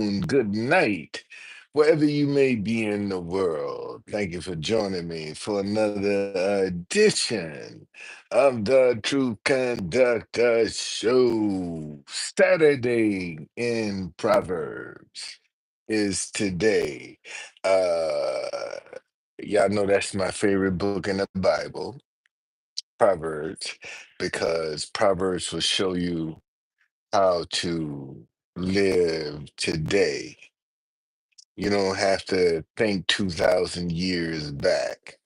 good night, wherever you may be in the world. Thank you for joining me for another edition of the Truth Conductor Show. Saturday in Proverbs is today. Uh, y'all know that's my favorite book in the Bible, Proverbs, because Proverbs will show you how to live today. You don't have to think 2,000 years back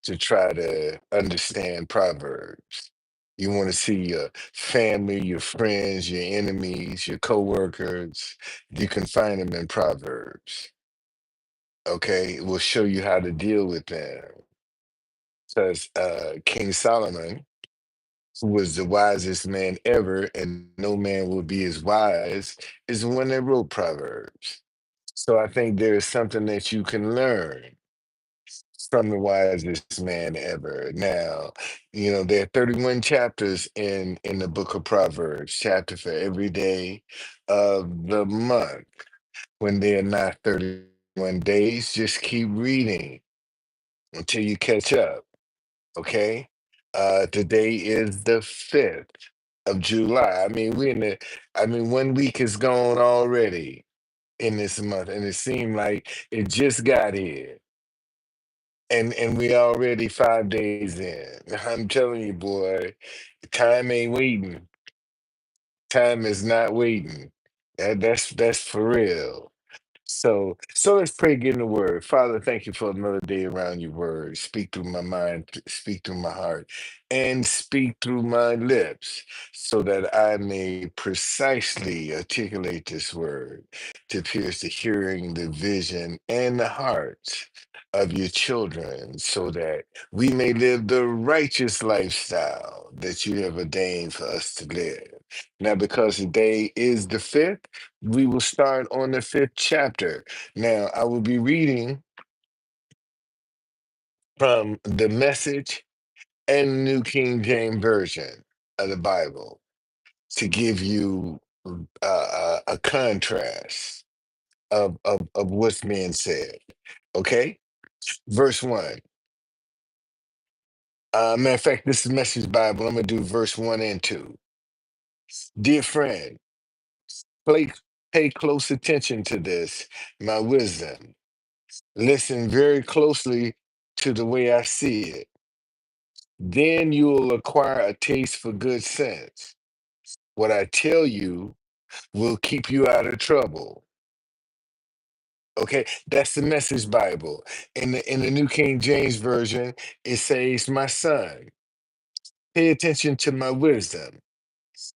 to try to understand Proverbs. You want to see your family, your friends, your enemies, your coworkers. You can find them in Proverbs. Okay, it will show you how to deal with them. Because King Solomon, who was the wisest man ever, and no man will be as wise, is the one that wrote Proverbs. So I think there is something that you can learn from the wisest man ever. Now, there are 31 chapters in the book of Proverbs, chapter for every day of the month. When they are not 31 days, just keep reading until you catch up. Okay. Today is the 5th of July. I mean, 1 week is gone already in this month, and it seemed like it just got here. And we already 5 days in. I'm telling you, boy, time ain't waiting. Time is not waiting. That's for real. So let's pray, get in the word. Father, thank you for another day around your word. Speak through my mind, speak through my heart, and speak through my lips so that I may precisely articulate this word to pierce the hearing, the vision, and the hearts of your children so that we may live the righteous lifestyle that you have ordained for us to live. Now, because today is the 5th, we will start on the 5th chapter. Now, I will be reading from the Message and New King James Version of the Bible to give you a contrast of what's being said. Okay? Verse 1. Matter of fact, this is Message Bible. I'm going to do verse 1 and 2. Dear friend, play, pay close attention to this, my wisdom. Listen very closely to the way I see it. Then you will acquire a taste for good sense. What I tell you will keep you out of trouble. Okay, that's the Message Bible. In the New King James Version, it says, "My son, pay attention to my wisdom.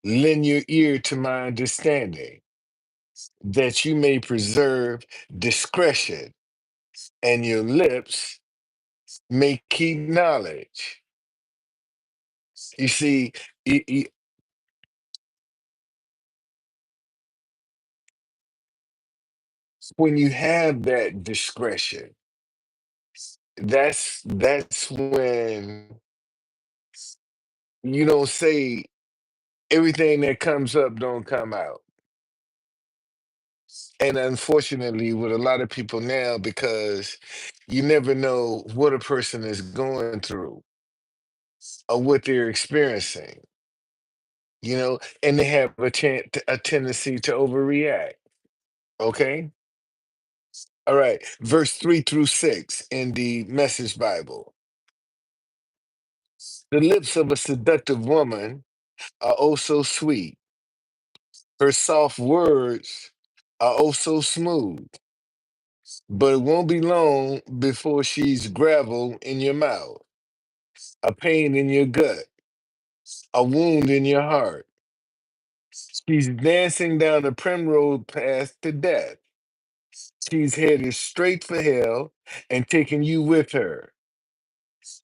Lend your ear to my understanding, that you may preserve discretion, and your lips may keep knowledge." You see, when you have that discretion, that's when you don't say everything that comes up don't come out. And unfortunately, with a lot of people now, because you never know what a person is going through or what they're experiencing, and they have a tendency to overreact. Okay. All right. Verse 3 through 6 in the Message Bible. The lips of a seductive woman are oh so sweet. Her soft words are oh so smooth. But it won't be long before she's gravel in your mouth, a pain in your gut, a wound in your heart. She's dancing down the primrose path to death. She's headed straight for hell and taking you with her.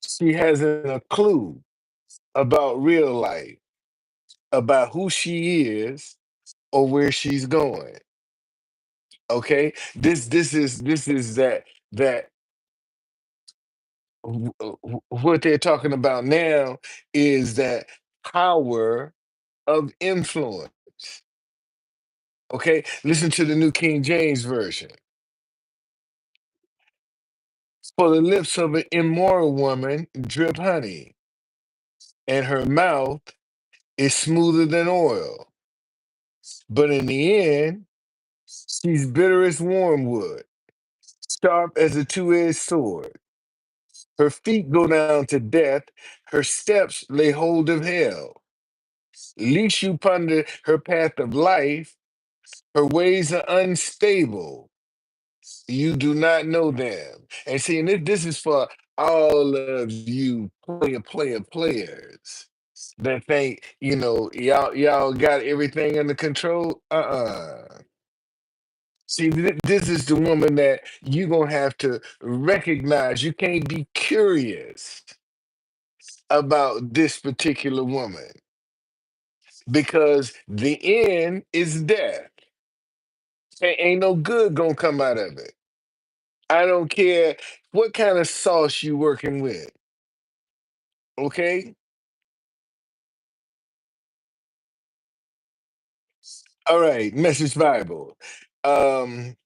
She hasn't a clue about real life, about who she is or where she's going. Okay, this is that what they're talking about now is that power of influence. Okay, listen to the New King James Version. For the lips of an immoral woman drip honey, and her mouth is smoother than oil. But in the end, she's bitter as wormwood, sharp as a two-edged sword. Her feet go down to death, her steps lay hold of hell. Least you ponder her path of life, her ways are unstable. You do not know them. And see, and this is for all of you players that think, y'all got everything under control. See, this is the woman that you're gonna have to recognize. You can't be curious about this particular woman because the end is death. Ain't no good gonna come out of it. I don't care what kind of sauce you working with. Okay. All right. Message Bible. Um,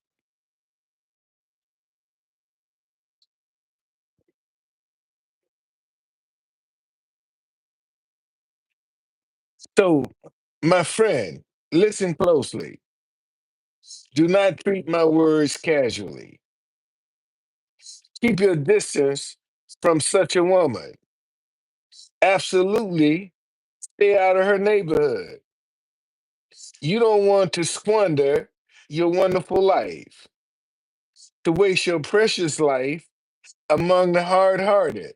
so my friend, listen closely. Do not treat my words casually. Keep your distance from such a woman. Absolutely stay out of her neighborhood. You don't want to squander your wonderful life, to waste your precious life among the hard hearted.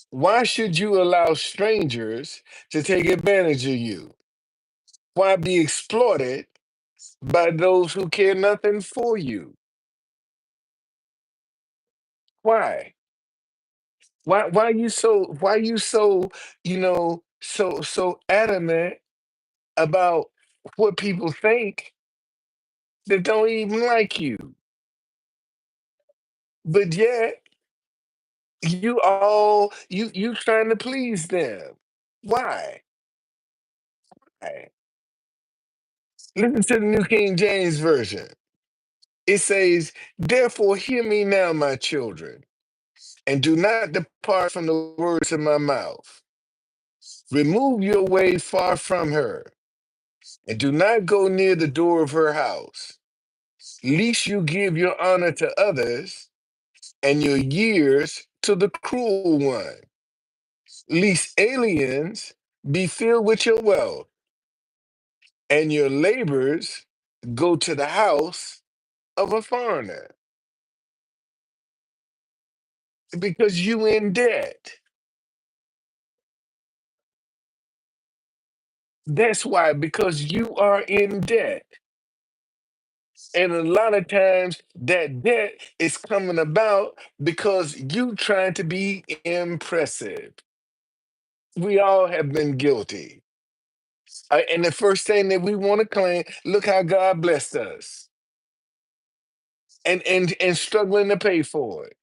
Why should you allow strangers to take advantage of you? Why be exploited by those who care nothing for you? Why? Why you so so adamant about what people think that don't even like you? But yet you trying to please them. Why? Why? Listen to the New King James Version. It says, therefore hear me now, my children, and do not depart from the words of my mouth. Remove your way far from her, and do not go near the door of her house, lest you give your honor to others and your years to the cruel one, lest aliens be filled with your wealth, and your labors go to the house of a foreigner, because you in debt. That's why, because you are in debt. And a lot of times that debt is coming about because you trying to be impressive. We all have been guilty. And the first thing that we want to claim, look how God blessed us. And struggling to pay for it.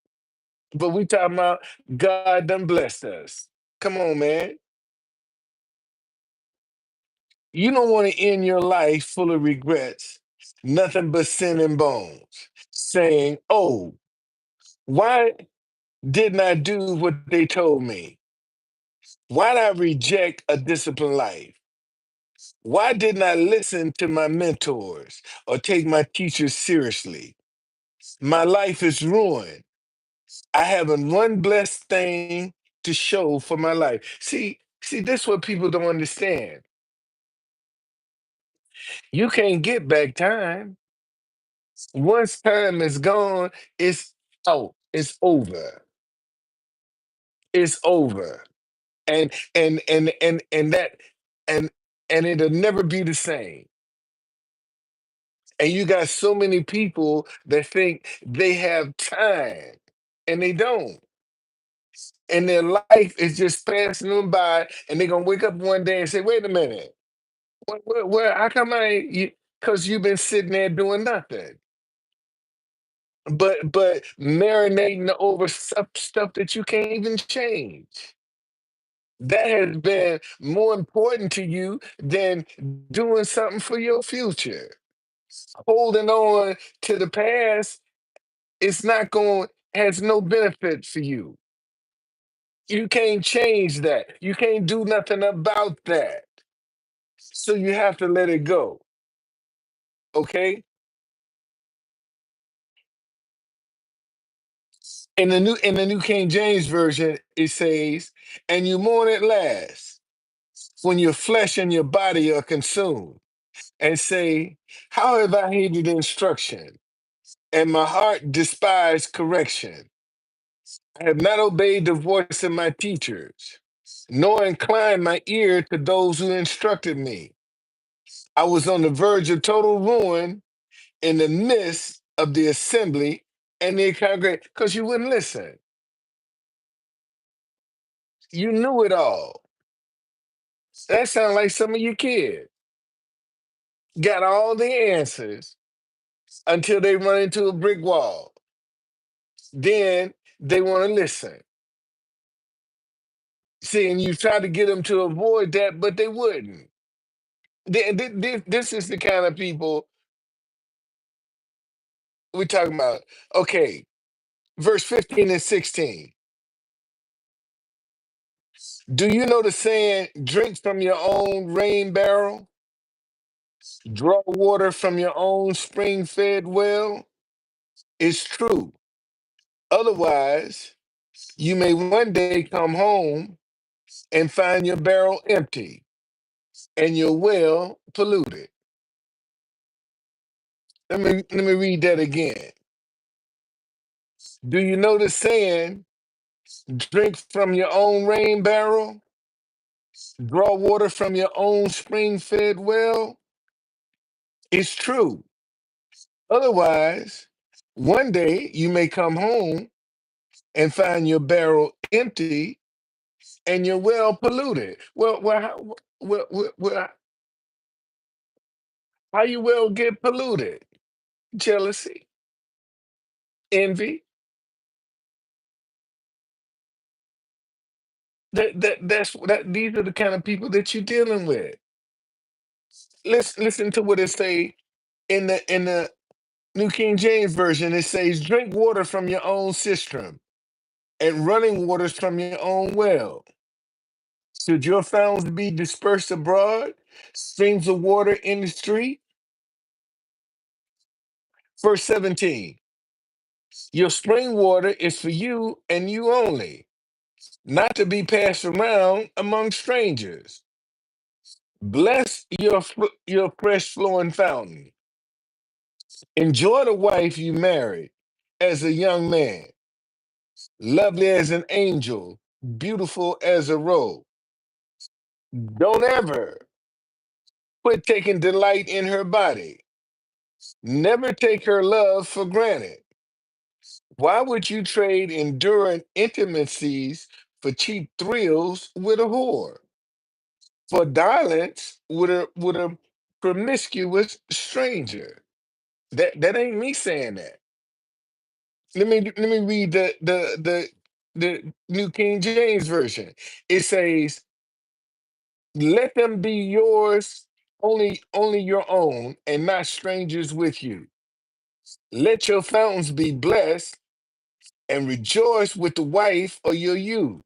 But we talking about God done blessed us. Come on, man. You don't want to end your life full of regrets, nothing but sin and bones, saying, oh, why didn't I do what they told me? Why did I reject a disciplined life? Why didn't I listen to my mentors or take my teachers seriously? My life is ruined. I haven't one blessed thing to show for my life. See, this is what people don't understand. You can't get back time. Once time is gone, it's out. It's over. It's over. And that and and it'll never be the same. And you got so many people that think they have time and they don't. And their life is just passing them by, and they're gonna wake up one day and say, wait a minute, how come because you've been sitting there doing nothing. But marinating over stuff that you can't even change. That has been more important to you than doing something for your future. Holding on to the past, it's not going, has no benefit for you. You can't change that. You can't do nothing about that. So you have to let it go. Okay? In the New King James Version, it says, and you mourn at last, when your flesh and your body are consumed, and say, how have I hated instruction, and my heart despised correction? I have not obeyed the voice of my teachers, nor inclined my ear to those who instructed me. I was on the verge of total ruin in the midst of the assembly and the congregation, because you wouldn't listen. You knew it all. That sounds like some of your kids got all the answers until they run into a brick wall. Then they want to listen. See, and you try to get them to avoid that, but they wouldn't. This is the kind of people we're talking about. Okay, verse 15 and 16. Do you know the saying, drink from your own rain barrel, draw water from your own spring fed well? It's true. Otherwise, you may one day come home and find your barrel empty and your well polluted. Let me read that again. Do you know the saying, drink from your own rain barrel, draw water from your own spring fed well? It's true. Otherwise, one day you may come home and find your barrel empty and your well polluted. How you well get polluted? Jealousy, envy. These are the kind of people that you're dealing with. Listen to what it say in the New King James Version. It says, drink water from your own cistern and running waters from your own well. Should your fountains be dispersed abroad, streams of water in the street? Verse 17, your spring water is for you and you only, not to be passed around among strangers. Bless your fresh flowing fountain. Enjoy the wife you married as a young man, lovely as an angel, beautiful as a rose. Don't ever quit taking delight in her body. Never take her love for granted. Why would you trade enduring intimacies for cheap thrills with a whore? For dilence with a promiscuous stranger? That ain't me saying that. Let me read the New King James Version. It says, let them be yours, only your own, and not strangers with you. Let your fountains be blessed and rejoice with the wife of your youth.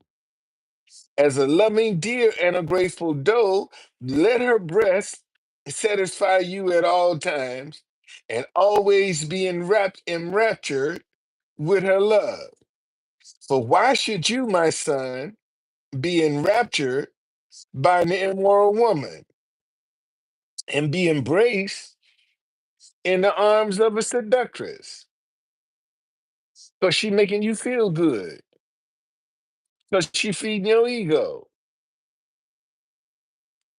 As a loving deer and a grateful doe, let her breast satisfy you at all times, and always be enraptured with her love. For why should you, my son, be enraptured by an immoral woman and be embraced in the arms of a seductress? Because she making you feel good. Because she feeding your ego.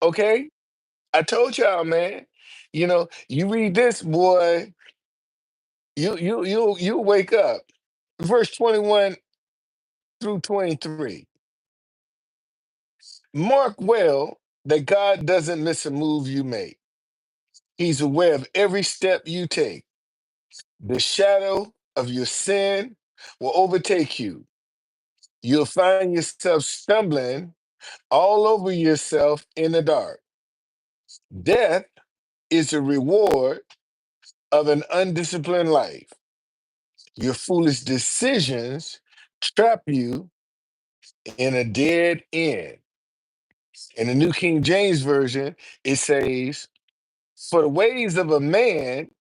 Okay? I told y'all, man. You read this, boy, you wake up. Verse 21 through 23. Mark well that God doesn't miss a move you make. He's aware of every step you take. The shadow of your sin will overtake you. You'll find yourself stumbling all over yourself in the dark. Death is a reward of an undisciplined life. Your foolish decisions trap you in a dead end. In the New King James Version, it says, "For the ways of a man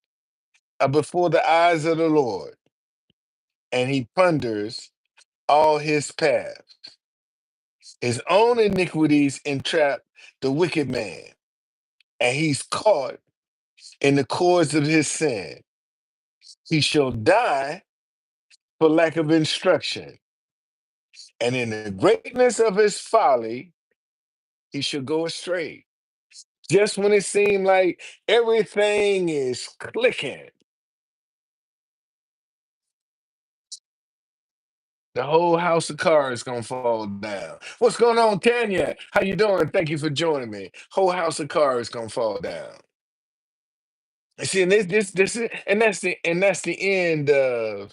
are before the eyes of the Lord, and he ponders all his paths. His own iniquities entrap the wicked man, and he's caught in the cords of his sin. He shall die for lack of instruction, and in the greatness of his folly, he shall go astray." Just when it seemed like everything is clicking, the whole house of cards gonna fall down. What's going on, Tanya? How you doing? Thank you for joining me. Whole house of cards gonna fall down. And see, and this is, and that's the end of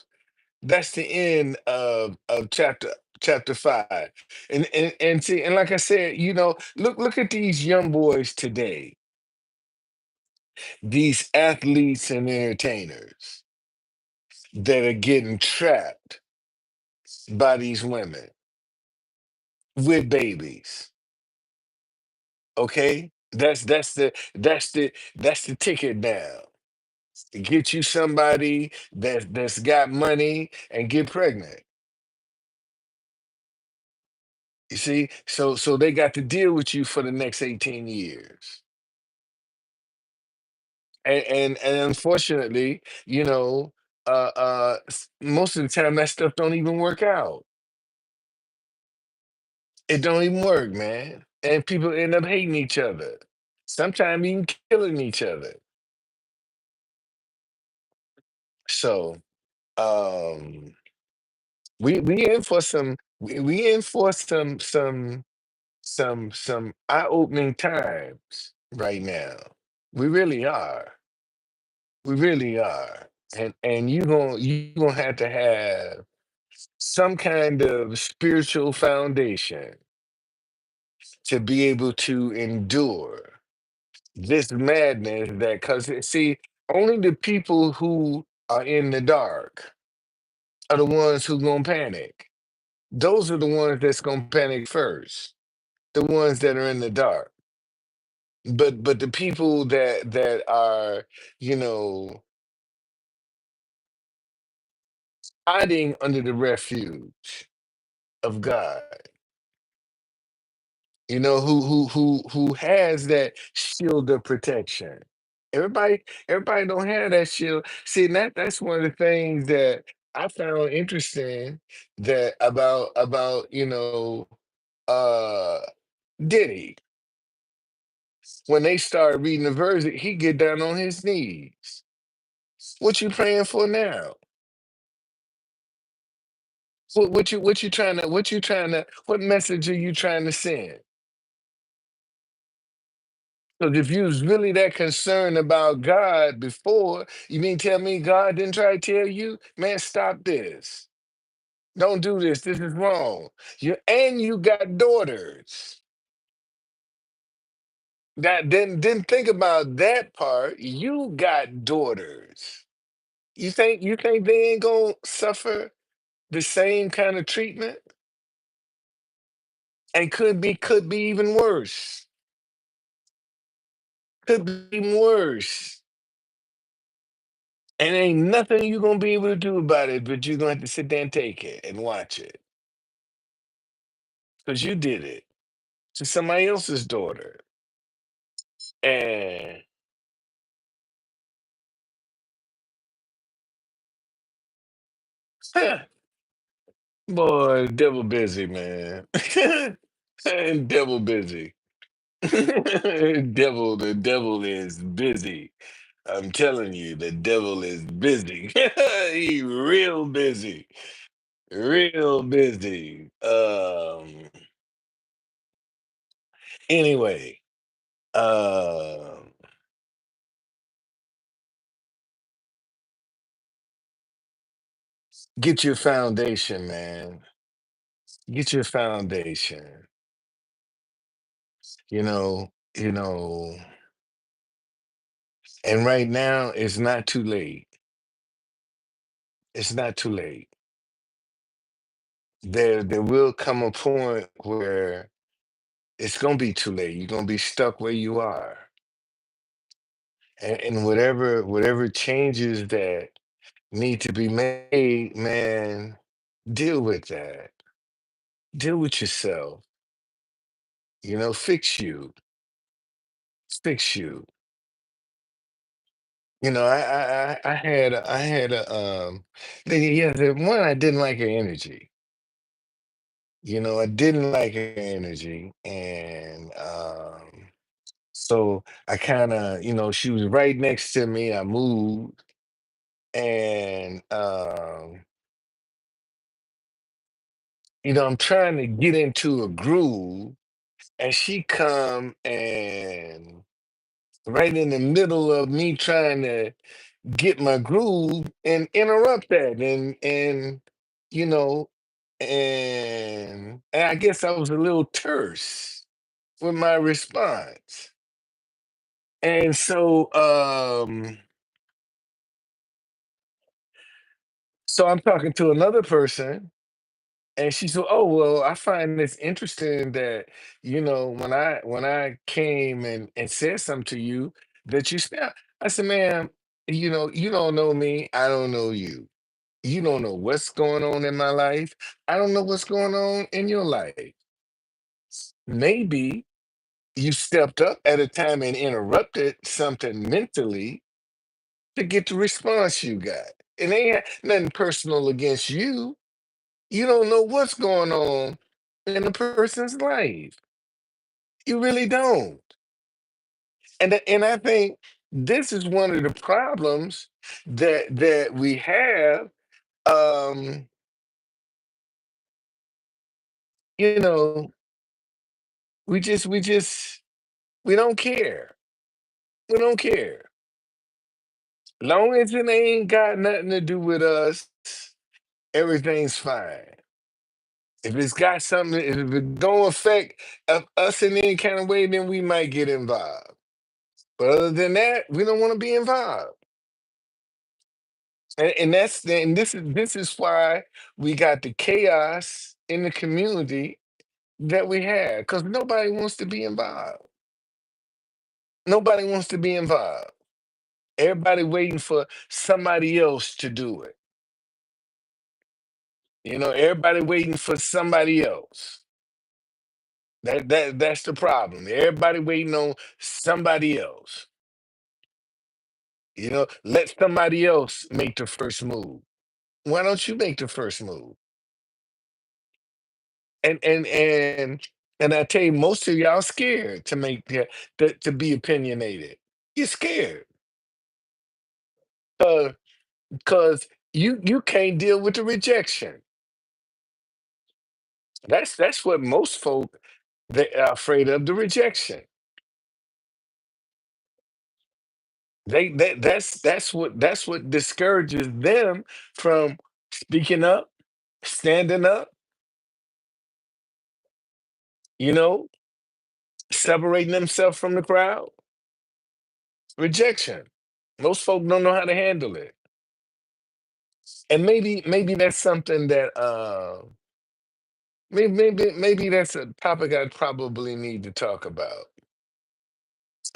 chapter 5. And see, and like I said, look at these young boys today, these athletes and entertainers that are getting trapped by these women with babies. Okay, that's the ticket now. To get you somebody that's got money and get pregnant. You see, so they got to deal with you for the next 18 years. And unfortunately, most of the time that stuff don't even work out. It don't even work, man. And people end up hating each other. Sometimes even killing each other. So um we in for we in for some eye-opening times right now. We really are. We really are. And you gonna have to have some kind of spiritual foundation to be able to endure this madness, that because see, only the people who are in the dark are the ones who gonna panic. Those are the ones that's gonna panic first. The ones that are in the dark. But the people that are, you know, hiding under the refuge of God, who has that shield of protection. Everybody don't have that shield. See, and that's one of the things that I found interesting, that about uh Diddy. When they started reading the verse, he get down on his knees. What you praying for now? What message are you trying to send? Because if you was really that concerned about God before, you mean tell me God didn't try to tell you, man, stop this. Don't do this. This is wrong. You got daughters. That didn't think about that part. You got daughters. You think they ain't gonna suffer the same kind of treatment? And could be even worse. Could be even worse. And ain't nothing you gonna be able to do about it, but you're gonna have to sit there and take it and watch it. Because you did it to somebody else's daughter. And boy, devil busy, man. Devil busy. The devil is busy. I'm telling you, the devil is busy. He real busy. Real busy. Anyway, um, get your foundation, man. Get your foundation. you know, and right now it's not too late. It's not too late. There will come a point where it's gonna be too late. You're gonna be stuck where you are. And whatever changes that need to be made, man, deal with that. Deal with yourself. Fix you. Fix you. Yeah, the one I didn't like her energy. I didn't like her energy, and so I kind of, she was right next to me. I moved, and I'm trying to get into a groove, and she come and right in the middle of me trying to get my groove and interrupt that, and you know and I guess I was a little terse with my response. And so I'm talking to another person, and she said, "Oh, well, I find this interesting that, when I came and said something to you, that you snap." I said, "Ma'am, you don't know me, I don't know you. You don't know what's going on in my life. I don't know what's going on in your life. Maybe you stepped up at a time and interrupted something mentally to get the response you got. It ain't nothing personal against you. You don't know what's going on in a person's life. You really don't." And I think this is one of the problems that we have. Um, you know, we don't care. We don't care. Long as it ain't got nothing to do with us, everything's fine. If it's got something, if it don't affect us in any kind of way, then we might get involved. But other than that, we don't want to be involved. And this is why we got the chaos in the community that we have, because nobody wants to be involved. Nobody wants to be involved. Everybody waiting for somebody else to do it. Everybody waiting for somebody else. That's the problem. Everybody waiting on somebody else. Let somebody else make the first move. Why don't you make the first move? And I tell you, most of y'all scared to to be opinionated. You're scared because you can't deal with the rejection. That's what most folk, they are afraid of, the rejection. That's what discourages them from speaking up, standing up, you know, separating themselves from the crowd. Rejection. Most folk don't know how to handle it. And maybe that's something that maybe that's a topic I probably need to talk about.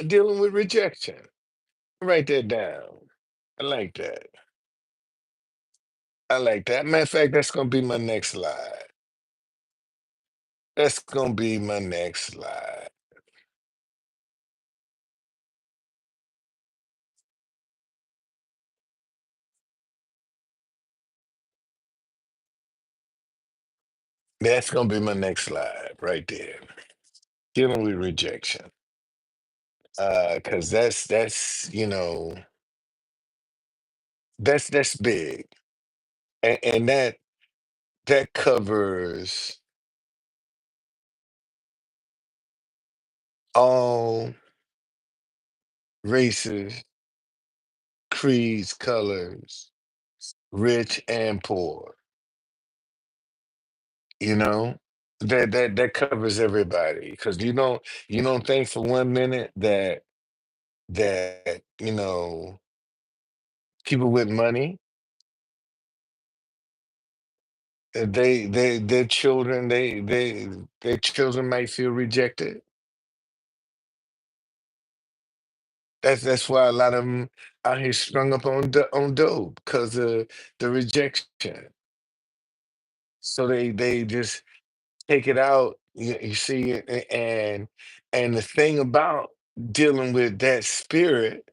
Dealing with rejection. Write that down. I like that. I like that. Matter of fact, that's gonna be my next slide. That's gonna be my next slide. That's gonna be my next slide right there. Dealing with rejection. Cause that's big. And that covers all races, creeds, colors, rich and poor, you know? that covers everybody. Because you don't think for 1 minute that people with money, their children, their children might feel rejected. That's why a lot of them out here strung up on dope because of the rejection. So they just take it out. You see, and the thing about dealing with that spirit,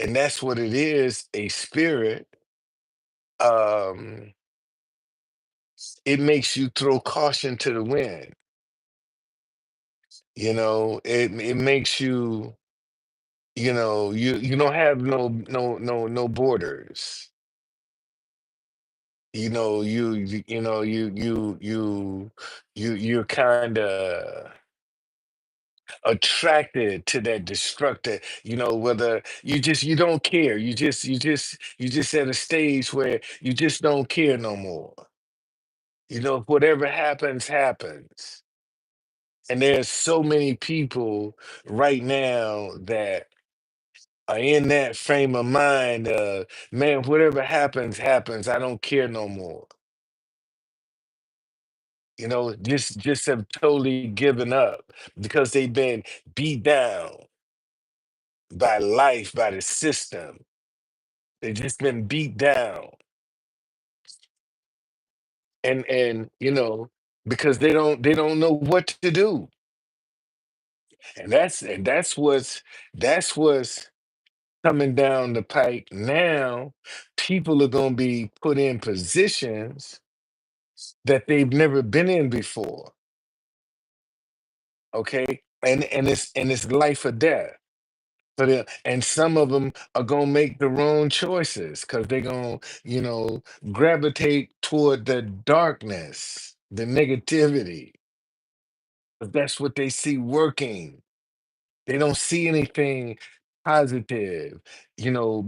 and that's what it is, a spirit. Um, it makes you throw caution to the wind. It makes you don't have no borders. You're kind of attracted to that destructive, whether you don't care. You just at a stage where you just don't care no more. Whatever happens, happens. And there's so many people right now that are in that frame of mind, man, whatever happens, happens. I don't care no more. Just have totally given up because they've been beat down by life, by the system. They've just been beat down. And because they don't know what to do. And that's what's coming down the pike now. People are gonna be put in positions that they've never been in before. Okay. And it's life or death. And some of them are gonna make the wrong choices because they're gonna, gravitate toward the darkness, the negativity. 'Cause that's what they see working. They don't see anything positive,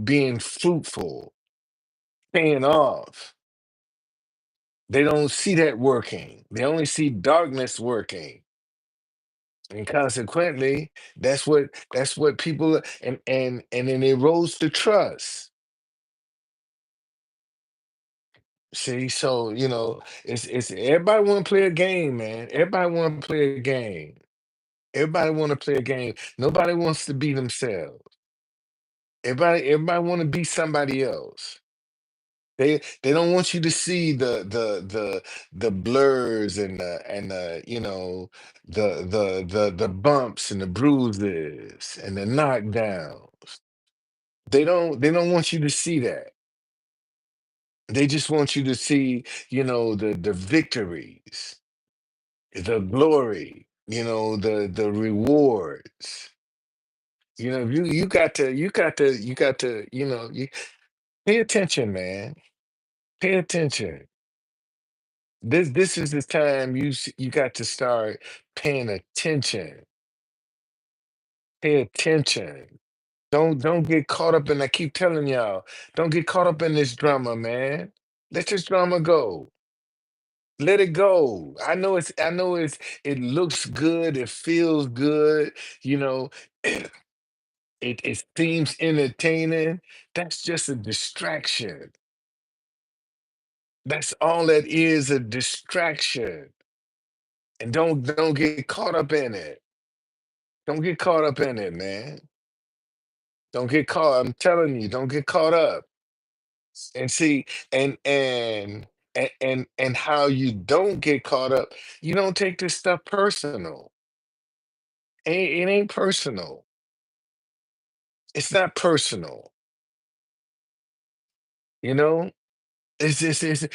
being fruitful, paying off. They don't see that working. They only see darkness working. And consequently, that's what people, and then it erodes the trust. See, so it's everybody want to play a game, man. Everybody want to play a game. Everybody want to play a game. Nobody wants to be themselves. Everybody want to be somebody else. They don't want you to see the blurs and the bumps and the bruises and the knockdowns. They don't want you to see that. They just want you to see, the victories, the glory, the rewards. You pay attention, man. Pay attention. This is the time you got to start paying attention. Pay attention. Don't get caught up in. I keep telling y'all, don't get caught up in this drama, man. Let this drama go. Let it go. It looks good, it feels good, you know, it seems entertaining. That's just a distraction. That's all that is, a distraction. And don't get caught up in it. Don't get caught up in it, man. Don't get caught. I'm telling you, don't get caught up. And see, and how you don't get caught up, you don't take this stuff personal. It ain't personal. It's not personal, you know? It's decisions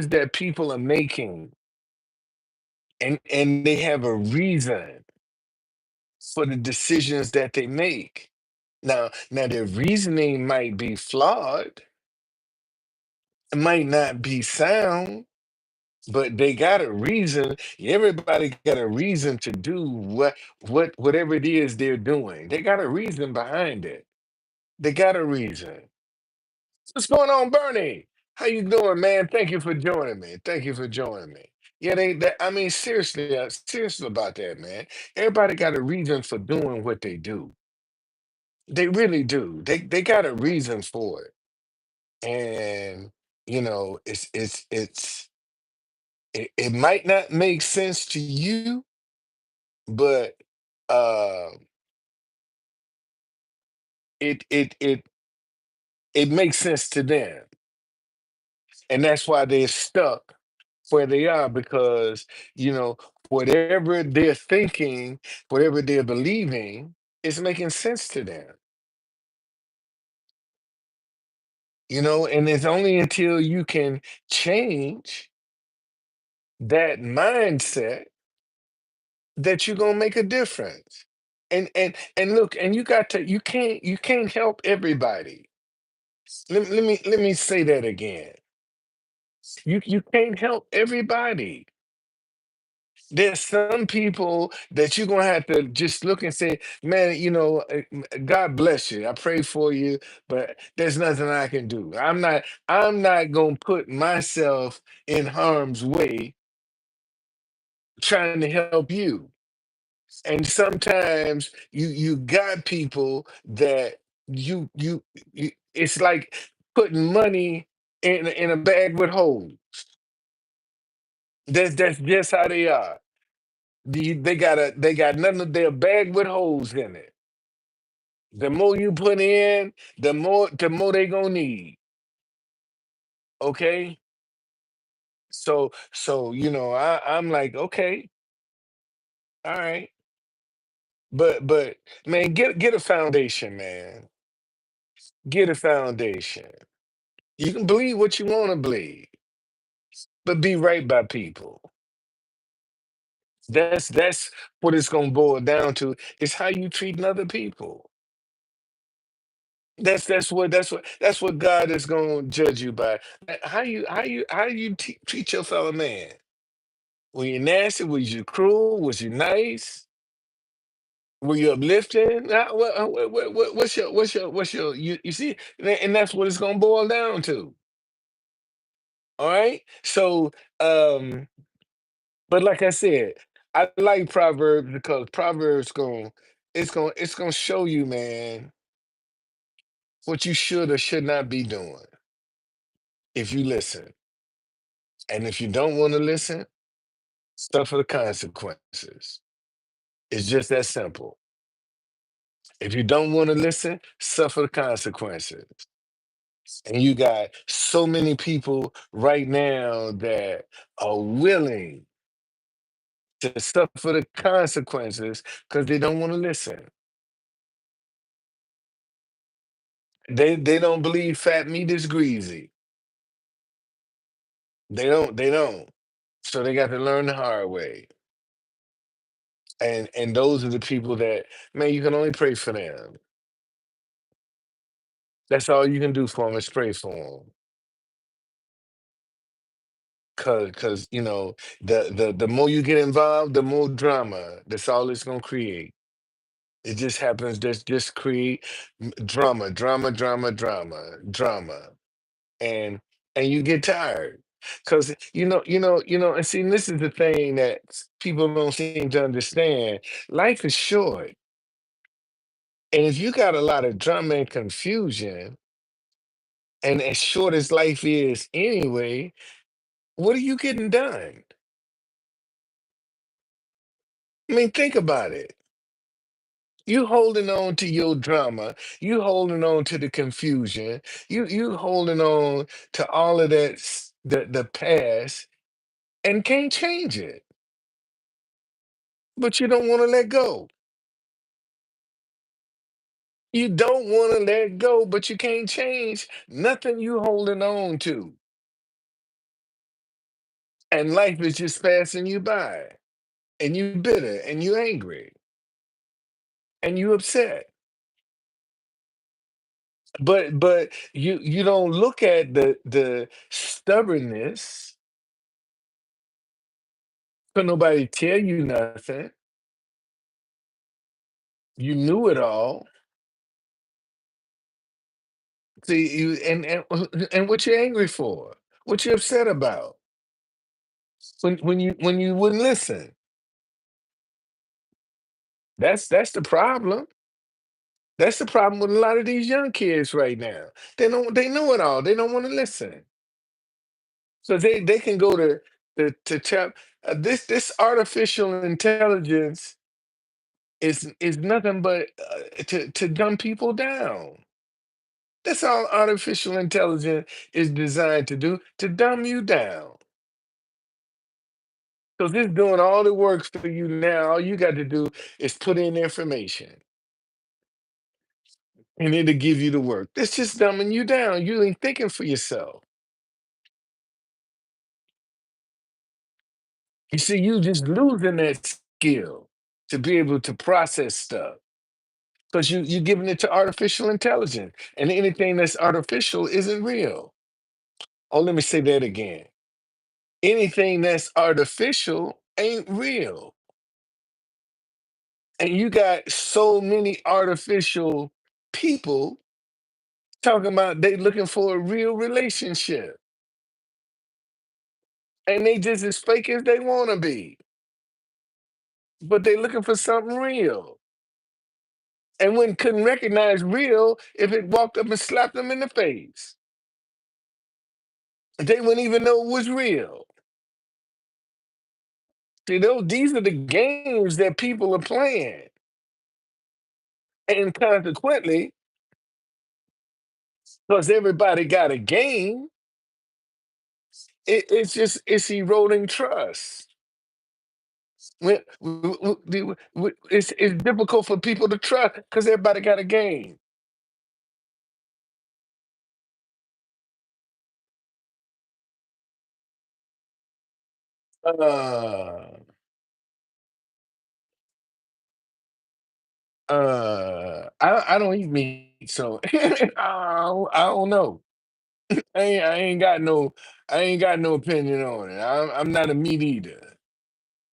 that people are making, and they have a reason for the decisions that they make. Now their reasoning might be flawed, it might not be sound, but they got a reason. Everybody got a reason to do whatever it is they're doing. They got a reason behind it. They got a reason. What's going on, Bernie? How you doing, man? Thank you for joining me. Thank you for joining me. Yeah, I mean, seriously, seriously about that, man. Everybody got a reason for doing what they do. They really do. They got a reason for it, and it might not make sense to you, but uh, it it it it makes sense to them, and that's why they're stuck where they are because you know whatever they're thinking, whatever they're believing, is making sense to them. And it's only until you can change that mindset that you're gonna make a difference. And look, and you can't help everybody. Let me say that again. You can't help everybody. There's some people that you're gonna have to just look and say, man, God bless you. I pray for you, but there's nothing I can do. I'm not gonna put myself in harm's way trying to help you. And sometimes you got people that you it's like putting money in a bag with holes. That's just how they are. They got nothing. They're a bag with holes in it. The more you put in, the more they gonna need. Okay, so I'm like, okay, all right, but man, get a foundation, man. Get a foundation. You can believe what you want to believe, but be right by people. That's what it's gonna boil down to. Is how you treating other people. That's what God is gonna judge you by. How you treat your fellow man. Were you nasty? Was you cruel? Was you nice? Were you uplifting? What's your you see? And that's what it's gonna boil down to. All right. So um but like I said, I like Proverbs because Proverbs it's gonna show you, man, what you should or should not be doing if you listen. And if you don't want to listen, suffer the consequences. It's just that simple. If you don't want to listen, suffer the consequences. And you got so many people right now that are willing to suffer the consequences because they don't want to listen. They don't believe fat meat is greasy. They don't. So they got to learn the hard way. And those are the people that, man, you can only pray for them. That's all you can do for them is pray for them. Cause the more you get involved, the more drama. That's all it's gonna create. It just happens. Just create drama, drama, drama, drama, drama, and and you get tired. Cause and see, this is the thing that people don't seem to understand. Life is short, and if you got a lot of drama and confusion, and as short as life is anyway, what are you getting done? I mean, think about it. You holding on to your drama, you holding on to the confusion, you holding on to all of the past and can't change it. But you don't want to let go. You don't want to let go, but you can't change nothing you holding on to. And life is just passing you by. And you bitter and you angry and you upset. But you don't look at the stubbornness. Could nobody tell you nothing. You knew it all. See, and what you angry for? What you upset about? when you wouldn't listen. That's the problem. That's the problem with a lot of these young kids right now. They know it all. They don't want to listen. So they can go to chat. This artificial intelligence is nothing but to dumb people down. That's all artificial intelligence is designed to do, to dumb you down. So it's doing all the work for you now. All you got to do is put in information and it'll give you the work. That's just dumbing you down. You ain't thinking for yourself. You see, you just losing that skill to be able to process stuff. Because you're giving it to artificial intelligence. And anything that's artificial isn't real. Oh, let me say that again. Anything that's artificial ain't real. And you got so many artificial people talking about they looking for a real relationship. And they just as fake as they want to be. But they looking for something real. And when couldn't recognize real if it walked up and slapped them in the face. They wouldn't even know it was real. See, these are the games that people are playing. And consequently, because everybody got a game, it's eroding trust. It's difficult for people to trust because everybody got a game. Uh, I don't eat meat, so I don't know. I ain't got no opinion on it. I'm not a meat eater.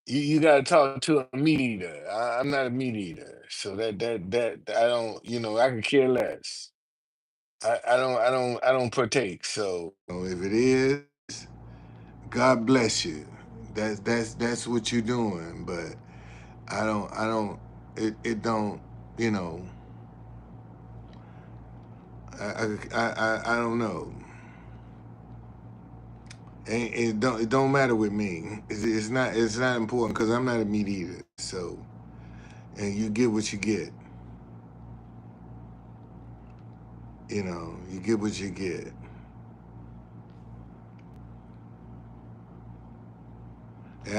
You got to talk to a meat eater. I'm not a meat eater, so that I don't. I could care less. I don't partake. So if it is, God bless you. That's what you're doing. But I don't. It don't. You know. I don't know. It don't matter with me. It's not important because I'm not a meat eater. So and you get what you get. You get what you get. And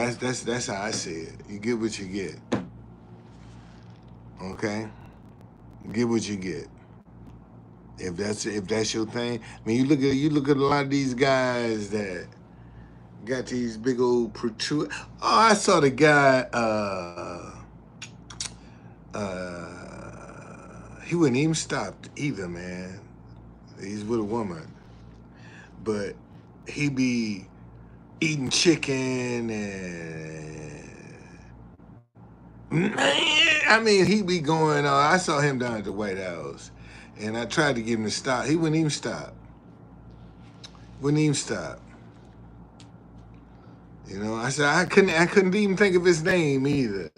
that's how I see it. You get what you get. Okay, get what you get. If that's your thing, I mean, you look at a lot of these guys that got these big old protrude. Oh, I saw the guy. He wouldn't even stop either, man. He's with a woman, but he be eating chicken man, I mean, he be going on. I saw him down at the White House, and I tried to get him to stop. He wouldn't even stop. Wouldn't even stop. I said I couldn't even think of his name either.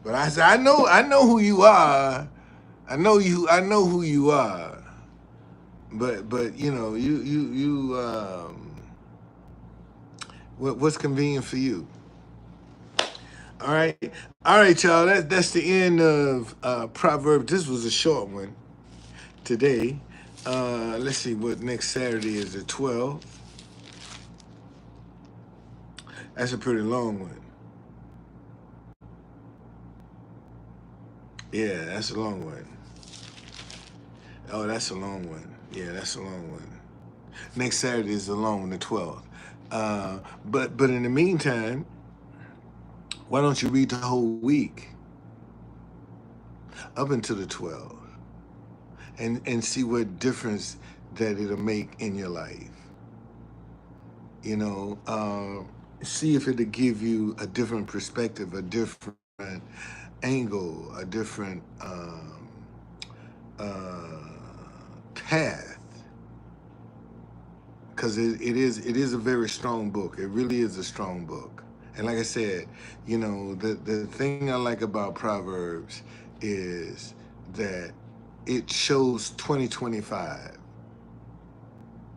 But I said I know who you are. I know who you are. But what's convenient for you? All right, all right, y'all. That's the end of Proverbs. This was a short one today. Let's see what next Saturday is, the 12th. That's a pretty long one. Yeah, that's a long one. Oh, that's a long one. Yeah, that's a long one. Next Saturday is the long one, the 12th. But in the meantime, why don't you read the whole week up until the 12th and see what difference that it'll make in your life? You know, see if it'll give you a different perspective, a different angle, a different uh, path. because it is a very strong book. It really is a strong book. And like I said, the thing I like about Proverbs is that it shows 2025.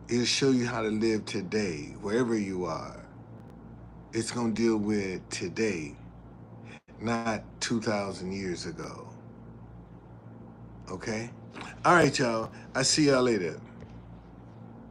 It'll show you how to live today, wherever you are. It's gonna deal with today, not 2,000 years ago. Okay? All right, y'all. I see y'all later.